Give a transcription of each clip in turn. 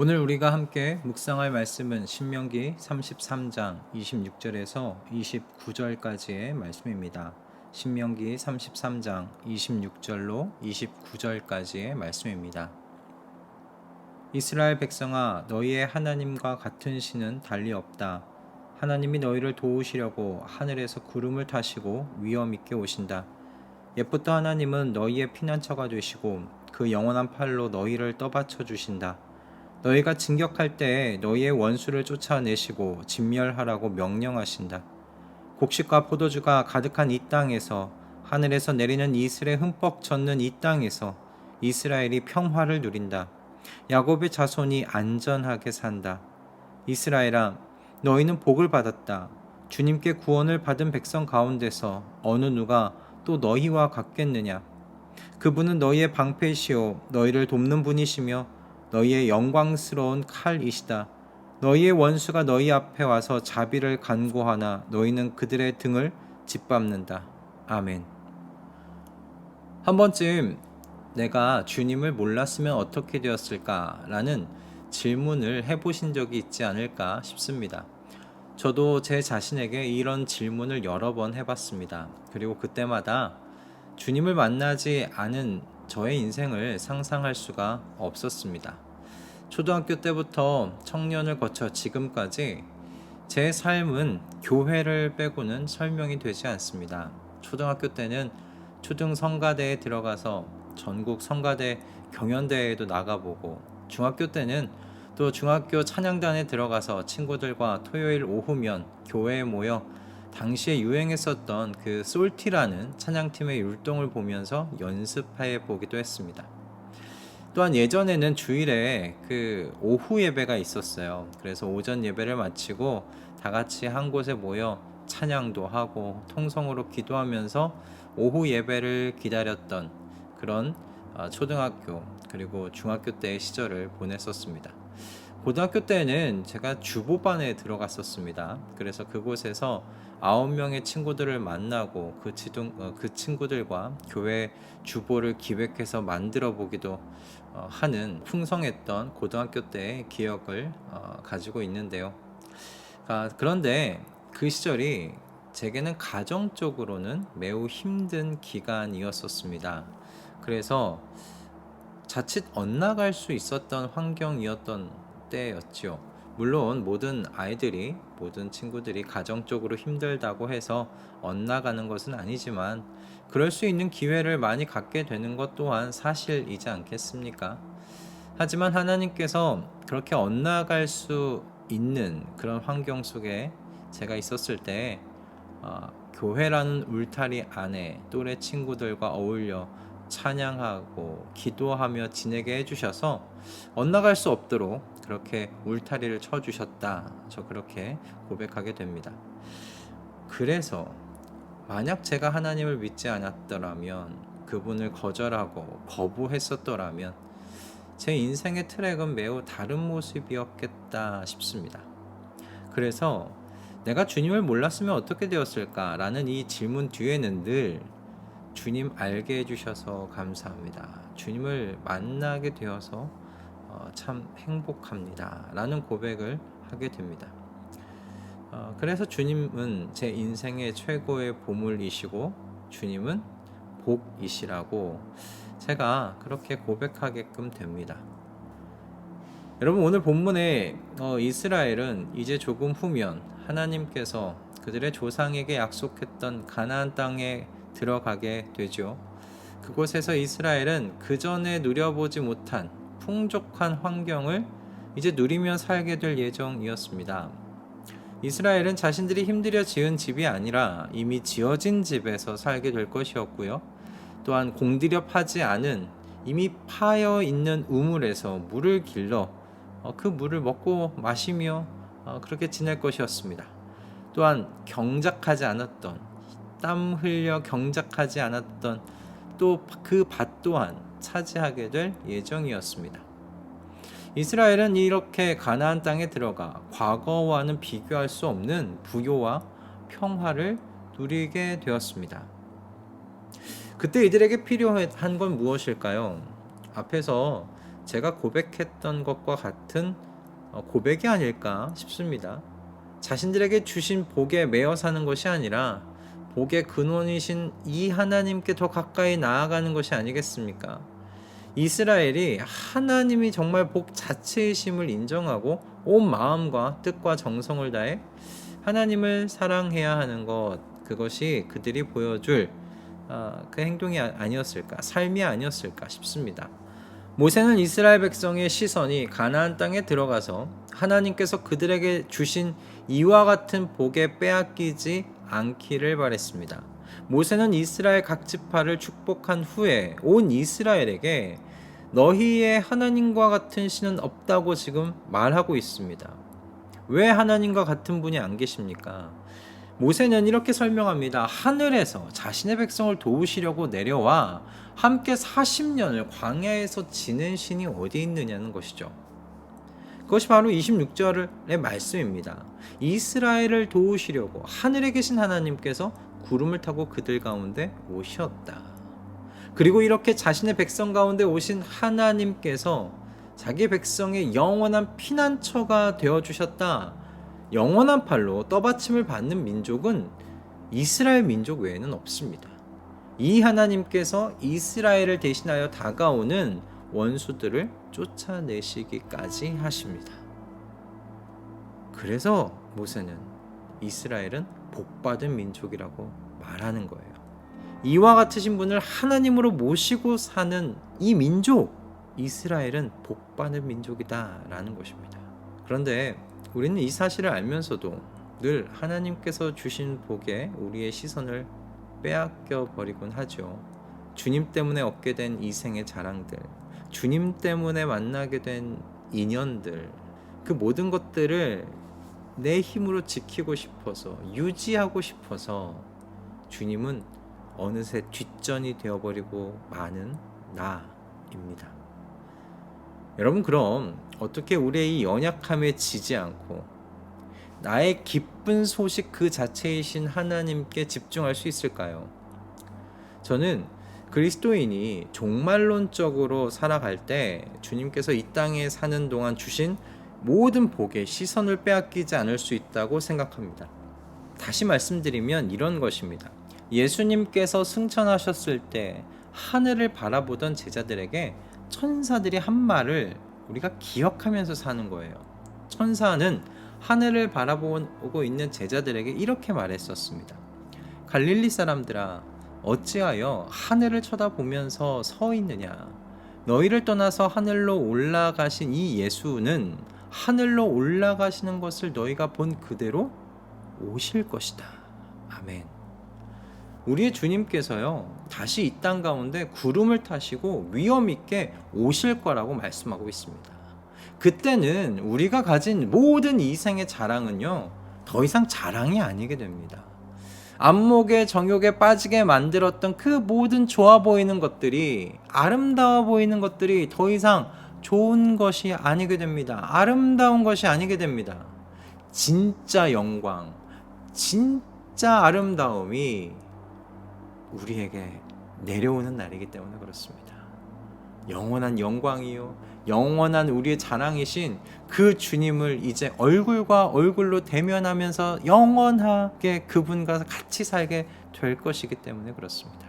오늘 우리가 함께 묵상할 말씀은 신명기 33장 26절에서 29절까지의 말씀입니다. 신명기 33장 26절로 29절까지의 말씀입니다. 이스라엘 백성아, 너희의 하나님과 같은 신은 달리 없다. 하나님이 너희를 도우시려고 하늘에서 구름을 타시고 위엄 있게 오신다. 옛부터 하나님은 너희의 피난처가 되시고 그 영원한 팔로 너희를 떠받쳐 주신다. 너희가 진격할 때에 너희의 원수를 쫓아내시고 진멸하라고 명령하신다. 곡식과 포도주가 가득한 이 땅에서, 하늘에서 내리는 이슬에 흠뻑 젖는 이 땅에서 이스라엘이 평화를 누린다. 야곱의 자손이 안전하게 산다. 이스라엘아, 너희는 복을 받았다. 주님께 구원을 받은 백성 가운데서 어느 누가 또 너희와 같겠느냐? 그분은 너희의 방패시오 너희를 돕는 분이시며 너희의 영광스러운 칼이시다. 너희의 원수가 너희 앞에 와서 자비를 간구하나 너희는 그들의 등을 짓밟는다. 아멘. 한 번쯤 내가 주님을 몰랐으면 어떻게 되었을까라는 질문을 해보신 적이 있지 않을까 싶습니다. 저도 제 자신에게 이런 질문을 여러 번 해봤습니다. 그리고 그때마다 주님을 만나지 않은 저의 인생을 상상할 수가 없었습니다. 초등학교 때부터 청년을 거쳐 지금까지 제 삶은 교회를 빼고는 설명이 되지 않습니다. 초등학교 때는 초등 성가대에 들어가서 전국 성가대 경연대회에도 나가보고, 중학교 때는 또 중학교 찬양단에 들어가서 친구들과 토요일 오후면 교회에 모여 당시에 유행했었던 그 솔티라는 찬양팀의 율동을 보면서 연습해 보기도 했습니다. 또한 예전에는 주일에 그 오후 예배가 있었어요. 그래서 오전 예배를 마치고 다 같이 한 곳에 모여 찬양도 하고 통성으로 기도하면서 오후 예배를 기다렸던 그런 초등학교 그리고 중학교 때의 시절을 보냈었습니다. 고등학교 때는 제가 주보반에 들어갔었습니다. 그래서 그곳에서 9명의 친구들을 만나고 그 친구들과 교회 주보를 기획해서 만들어 보기도 하는 풍성했던 고등학교 때의 기억을 가지고 있는데요. 그런데 그 시절이 제게는 가정적으로는 매우 힘든 기간이었었습니다. 그래서 자칫 엇나갈 수 있었던 환경이었던 때였지요. 물론 모든 아이들이, 모든 친구들이 가정적으로 힘들다고 해서 엇나가는 것은 아니지만 그럴 수 있는 기회를 많이 갖게 되는 것 또한 사실이지 않겠습니까? 하지만 하나님께서 그렇게 엇나갈 수 있는 그런 환경 속에 제가 있었을 때 교회라는 울타리 안에 또래 친구들과 어울려 찬양하고 기도하며 지내게 해주셔서 엇나갈 수 없도록 그렇게 울타리를 쳐주셨다. 저 그렇게 고백하게 됩니다. 그래서 만약 제가 하나님을 믿지 않았더라면, 그분을 거절하고 거부했었더라면 제 인생의 트랙은 매우 다른 모습이었겠다 싶습니다. 그래서 내가 주님을 몰랐으면 어떻게 되었을까라는 이 질문 뒤에는 늘 주님 알게 해주셔서 감사합니다. 주님을 만나게 되어서 참 행복합니다. 라는 고백을 하게 됩니다. 그래서 주님은 제 인생의 최고의 보물이시고 주님은 복이시라고 제가 그렇게 고백하게끔 됩니다. 여러분, 오늘 본문에 이스라엘은 이제 조금 후면 하나님께서 그들의 조상에게 약속했던 가나안 땅에 들어가게 되죠. 그곳에서 이스라엘은 그전에 누려보지 못한 풍족한 환경을 이제 누리며 살게 될 예정이었습니다. 이스라엘은 자신들이 힘들여 지은 집이 아니라 이미 지어진 집에서 살게 될 것이었고요. 또한 공들여 파지 않은 이미 파여 있는 우물에서 물을 길러 그 물을 먹고 마시며 그렇게 지낼 것이었습니다. 또한 경작하지 않았던, 땀 흘려 경작하지 않았던 또 그 밭 또한 차지하게 될 예정이었습니다. 이스라엘은 이렇게 가나안 땅에 들어가 과거와는 비교할 수 없는 부요와 평화를 누리게 되었습니다. 그때 이들에게 필요한 건 무엇일까요? 앞에서 제가 고백했던 것과 같은 고백이 아닐까 싶습니다. 자신들에게 주신 복에 매여 사는 것이 아니라 복의 근원이신 이 하나님께 더 가까이 나아가는 것이 아니겠습니까? 이스라엘이 하나님이 정말 복 자체이심을 인정하고 온 마음과 뜻과 정성을 다해 하나님을 사랑해야 하는 것, 그것이 그들이 보여줄 그 행동이 아니었을까, 삶이 아니었을까 싶습니다. 모세는 이스라엘 백성의 시선이 가나안 땅에 들어가서 하나님께서 그들에게 주신 이와 같은 복에 빼앗기지 않기를 바랬습니다. 모세는 이스라엘 각 지파를 축복한 후에 온 이스라엘에게 너희의 하나님과 같은 신은 없다고 지금 말하고 있습니다. 왜 하나님과 같은 분이 안 계십니까? 모세는 이렇게 설명합니다. 하늘에서 자신의 백성을 도우시려고 내려와 함께 40년을 광야에서 지낸 신이 어디 있느냐는 것이죠. 그것이 바로 26절의 말씀입니다. 이스라엘을 도우시려고 하늘에 계신 하나님께서 구름을 타고 그들 가운데 오셨다. 그리고 이렇게 자신의 백성 가운데 오신 하나님께서 자기 백성의 영원한 피난처가 되어주셨다. 영원한 팔로 떠받침을 받는 민족은 이스라엘 민족 외에는 없습니다. 이 하나님께서 이스라엘을 대신하여 다가오는 원수들을 쫓아내시기까지 하십니다. 그래서 모세는 이스라엘은 복받은 민족이라고 말하는 거예요. 이와 같으신 분을 하나님으로 모시고 사는 이 민족, 이스라엘은 복받은 민족이다 라는 것입니다. 그런데 우리는 이 사실을 알면서도 늘 하나님께서 주신 복에 우리의 시선을 빼앗겨 버리곤 하죠. 주님 때문에 얻게 된 이생의 자랑들, 주님 때문에 만나게 된 인연들, 그 모든 것들을 내 힘으로 지키고 싶어서, 유지하고 싶어서 주님은 어느새 뒷전이 되어버리고 마는 나입니다. 여러분, 그럼 어떻게 우리의 이 연약함에 지지 않고 나의 기쁜 소식 그 자체이신 하나님께 집중할 수 있을까요? 저는 그리스도인이 종말론적으로 살아갈 때 주님께서 이 땅에 사는 동안 주신 모든 복에 시선을 빼앗기지 않을 수 있다고 생각합니다. 다시 말씀드리면 이런 것입니다. 예수님께서 승천하셨을 때 하늘을 바라보던 제자들에게 천사들이 한 말을 우리가 기억하면서 사는 거예요. 천사는 하늘을 바라보고 있는 제자들에게 이렇게 말했었습니다. 갈릴리 사람들아, 어찌하여 하늘을 쳐다보면서 서 있느냐? 너희를 떠나서 하늘로 올라가신 이 예수는 하늘로 올라가시는 것을 너희가 본 그대로 오실 것이다. 아멘. 우리의 주님께서요, 다시 이 땅 가운데 구름을 타시고 위엄 있게 오실 거라고 말씀하고 있습니다. 그때는 우리가 가진 모든 이생의 자랑은요, 더 이상 자랑이 아니게 됩니다. 안목에 정욕에 빠지게 만들었던 그 모든 좋아 보이는 것들이, 아름다워 보이는 것들이 더 이상 좋은 것이 아니게 됩니다. 아름다운 것이 아니게 됩니다. 진짜 영광, 진짜 아름다움이 우리에게 내려오는 날이기 때문에 그렇습니다. 영원한 영광이요, 영원한 우리의 자랑이신 그 주님을 이제 얼굴과 얼굴로 대면하면서 영원하게 그분과 같이 살게 될 것이기 때문에 그렇습니다.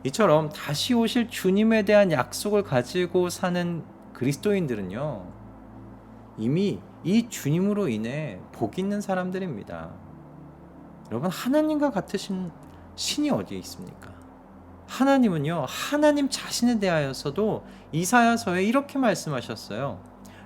이처럼 다시 오실 주님에 대한 약속을 가지고 사는 그리스도인들은요, 이미 이 주님으로 인해 복 있는 사람들입니다. 여러분, 하나님과 같으신 신이 어디에 있습니까? 하나님은요, 하나님 자신에 대하여서도 이사야서에 이렇게 말씀하셨어요.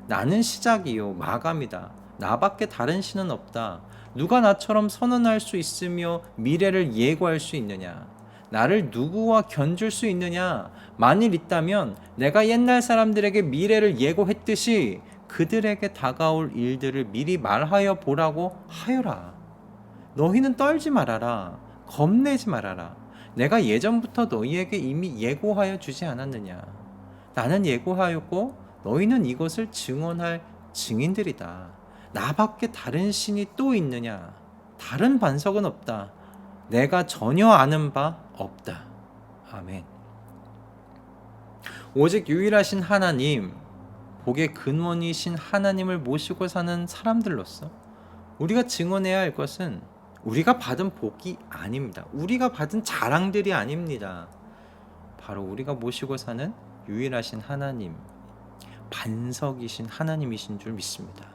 나는 시작이요 마감이다. 나밖에 다른 신은 없다. 누가 나처럼 선언할 수 있으며 미래를 예고할 수 있느냐? 나를 누구와 견줄 수 있느냐? 만일 있다면 내가 옛날 사람들에게 미래를 예고했듯이 그들에게 다가올 일들을 미리 말하여 보라고 하여라. 너희는 떨지 말아라. 겁내지 말아라. 내가 예전부터 너희에게 이미 예고하여 주지 않았느냐? 나는 예고하였고 너희는 이것을 증언할 증인들이다. 나밖에 다른 신이 또 있느냐? 다른 반석은 없다. 내가 전혀 아는 바 없다. 아멘. 오직 유일하신 하나님, 복의 근원이신 하나님을 모시고 사는 사람들로서 우리가 증언해야 할 것은 우리가 받은 복이 아닙니다. 우리가 받은 자랑들이 아닙니다. 바로 우리가 모시고 사는 유일하신 하나님, 반석이신 하나님이신 줄 믿습니다.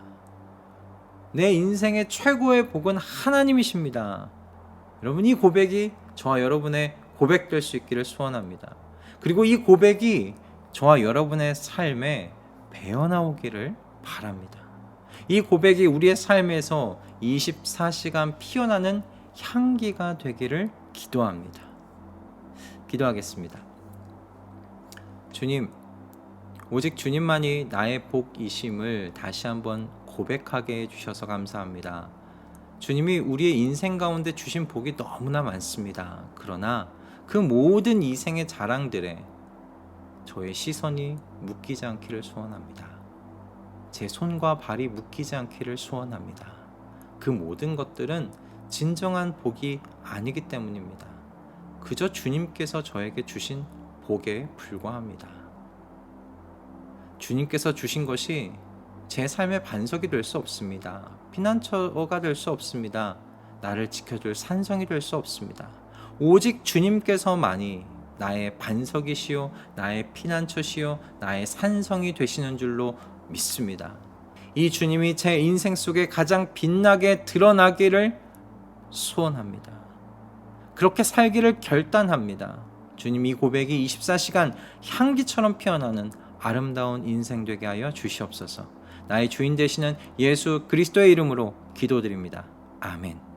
내 인생의 최고의 복은 하나님이십니다. 여러분, 이 고백이 저와 여러분의 고백될 수 있기를 소원합니다. 그리고 이 고백이 저와 여러분의 삶에 배어나오기를 바랍니다. 이 고백이 우리의 삶에서 24시간 피어나는 향기가 되기를 기도합니다. 기도하겠습니다. 주님, 오직 주님만이 나의 복이심을 다시 한번 고백하게 해주셔서 감사합니다. 주님이 우리의 인생 가운데 주신 복이 너무나 많습니다. 그러나 그 모든 이생의 자랑들에 저의 시선이 묶이지 않기를 소원합니다. 제 손과 발이 묶이지 않기를 소원합니다. 그 모든 것들은 진정한 복이 아니기 때문입니다. 그저 주님께서 저에게 주신 복에 불과합니다. 주님께서 주신 것이 제 삶의 반석이 될 수 없습니다. 피난처가 될 수 없습니다. 나를 지켜줄 산성이 될 수 없습니다. 오직 주님께서만이 나의 반석이시요, 나의 피난처시요, 나의 산성이 되시는 줄로 믿습니다. 이 주님이 제 인생 속에 가장 빛나게 드러나기를 소원합니다. 그렇게 살기를 결단합니다. 주님, 이 고백이 24시간 향기처럼 피어나는 아름다운 인생 되게 하여 주시옵소서. 나의 주인 되시는 예수 그리스도의 이름으로 기도드립니다. 아멘.